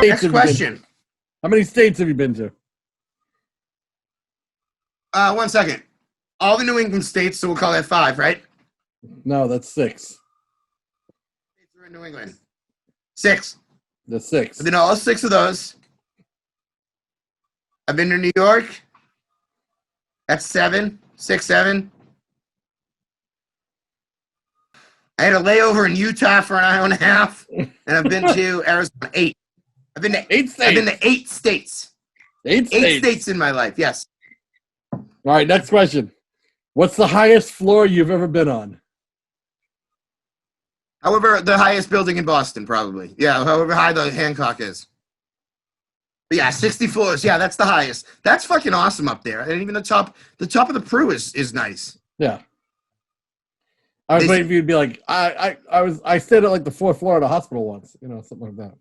Next question. How many states have you been to? 1 second. All the New England states, so we'll call that 5, right? No, that's 6. States are in New England. 6. That's 6. I've been to all 6 of those. I've been to New York. That's 7. 6, 7. I had a layover in Utah for an hour and a half, and I've been to Arizona. 8. I've been to 8 states. I've been to 8 states. 8 states. 8 states in my life. Yes. All right. Next question. What's the highest floor you've ever been on? However, the highest building in Boston, probably. Yeah. However high the Hancock is. But yeah, 60 floors. Yeah, that's the highest. That's fucking awesome up there. And even the top of the Peru is nice. Yeah. I was waiting for you to be like, I stayed at like the 4th floor at a hospital once, something like that.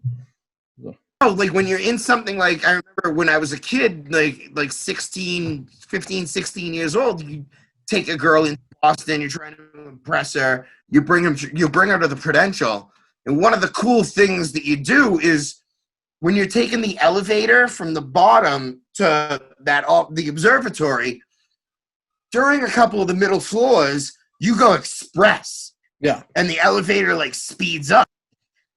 So. Oh, like when you're in something like, I remember when I was a kid, like 15, 16 years old, you take a girl in Boston, you're trying to impress her, you bring her to the Prudential. And one of the cool things that you do is when you're taking the elevator from the bottom to the observatory, during a couple of the middle floors, you go express. Yeah. And the elevator speeds up.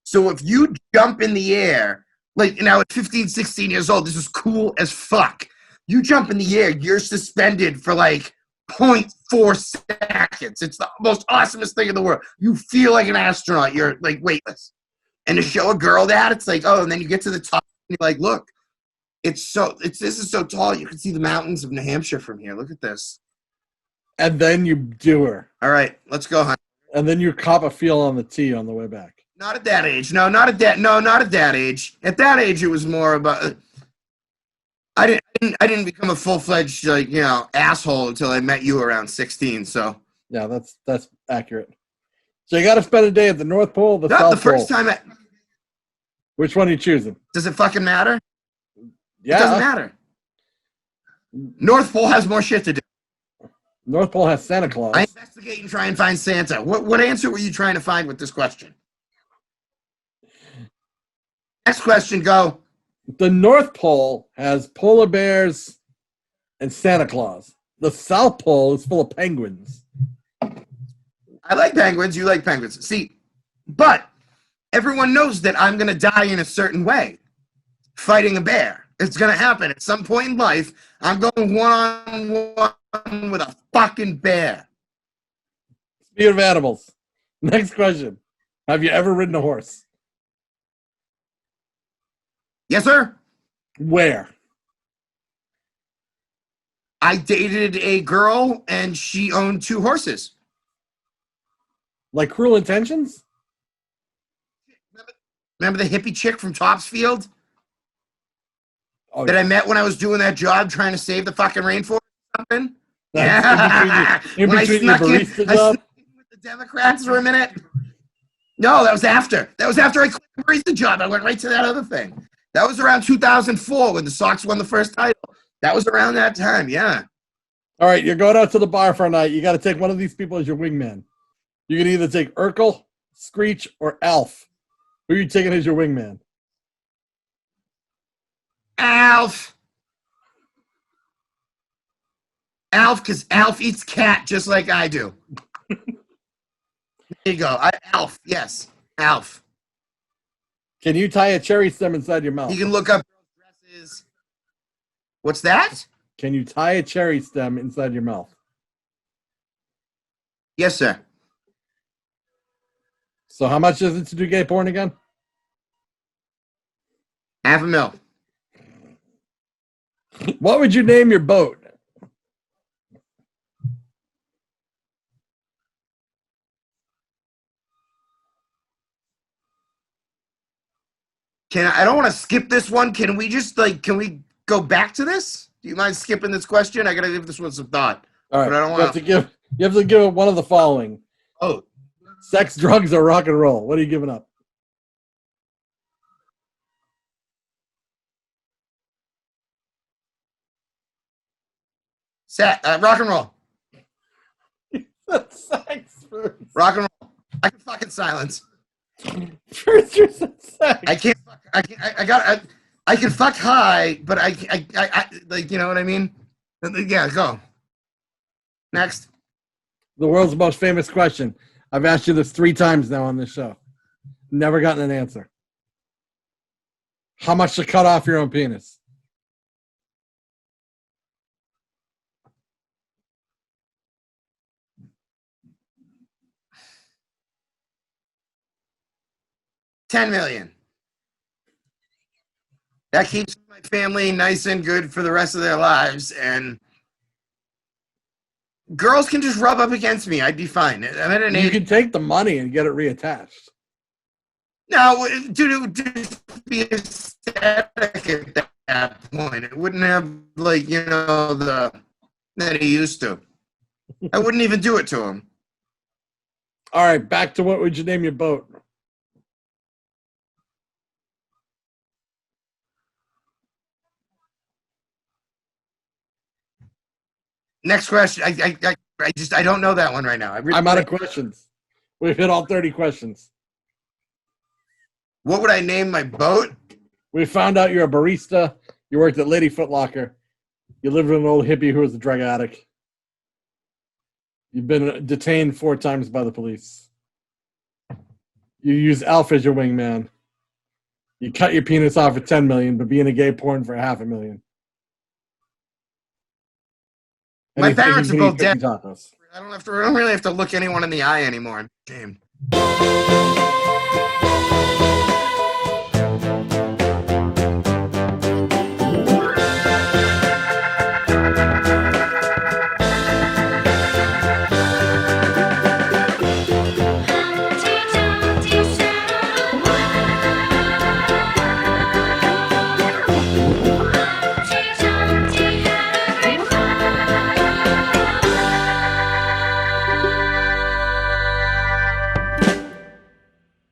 So if you jump in the air, now at 15, 16 years old, this is cool as fuck. You jump in the air, you're suspended for 0.4 seconds. It's the most awesomest thing in the world. You feel like an astronaut. You're weightless. And to show a girl that, it's and then you get to the top and you're look, this is so tall. You can see the mountains of New Hampshire from here. Look at this. And then you do her. All right, let's go, hon. And then you cop a feel on the tee on the way back. Not at that age. No, not at that age. At that age, it was more about. I didn't become a full-fledged asshole until I met you around 16. So yeah, that's accurate. So you got to spend a day at the North Pole, the South Pole. The first time. Which one are you choosing? Does it fucking matter? Yeah, it doesn't matter. North Pole has more shit to do. North Pole has Santa Claus. I investigate and try and find Santa. What answer were you trying to find with this question? Next question, go. The North Pole has polar bears and Santa Claus. The South Pole is full of penguins. I like penguins. You like penguins. See, but everyone knows that I'm going to die in a certain way fighting a bear. It's going to happen at some point in life. I'm going one-on-one with a fucking bear. Speaking of animals, next question. Have you ever ridden a horse? Yes, sir. Where? I dated a girl, and she owned 2 horses. Like Cruel Intentions? Remember the hippie chick from Topsfield? Oh, that I met when I was doing that job trying to save the fucking rainforest or something? In between your barista job? I snuck in with the Democrats for a minute. No, that was after. That was after I quit the barista job. I went right to that other thing. That was around 2004 when the Sox won the first title. That was around that time, yeah. All right, you're going out to the bar for a night. You got to take one of these people as your wingman. You can either take Urkel, Screech, or Alf. Who are you taking as your wingman? Alf, because Alf eats cat just like I do. There you go. Alf, yes. Alf. Can you tie a cherry stem inside your mouth? You can look up dresses. What's that? Can you tie a cherry stem inside your mouth? Yes, sir. So how much is it to do gay porn again? $500,000. What would you name your boat? I don't want to skip this one. Can we just can we go back to this? Do you mind skipping this question? I got to give this one some thought. All right. But I don't want you have to give it one of the following. Oh. Sex, drugs, or rock and roll. What are you giving up? Rock and roll. Sex first. Rock and roll. I can fucking silence. First or sex. I can't. I can fuck high, but I like, you know what I mean? Yeah, go. Next. The world's most famous question. I've asked you this 3 times now on this show. Never gotten an answer. How much to cut off your own penis? $10 million. That keeps my family nice and good for the rest of their lives, and girls can just rub up against me. I'd be fine. I'm at an You age. can take the money and get it reattached. No, dude, it would just be aesthetic at that point. It wouldn't have, like, you know, the that he used to. I wouldn't even do it to him. All right, back to what would you name your boat? Next question. I don't know that one right now. I'm out of questions. We've hit all 30 questions. What would I name my boat? We found out you're a barista. You worked at Lady Foot Locker. You lived with an old hippie who was a drug addict. You've been detained 4 times by the police. You use Alf as your wingman. You cut your penis off for $10 million, but be in a gay porn for $500,000. My parents are both dead. Tacos. I don't really have to look anyone in the eye anymore. I'm ashamed.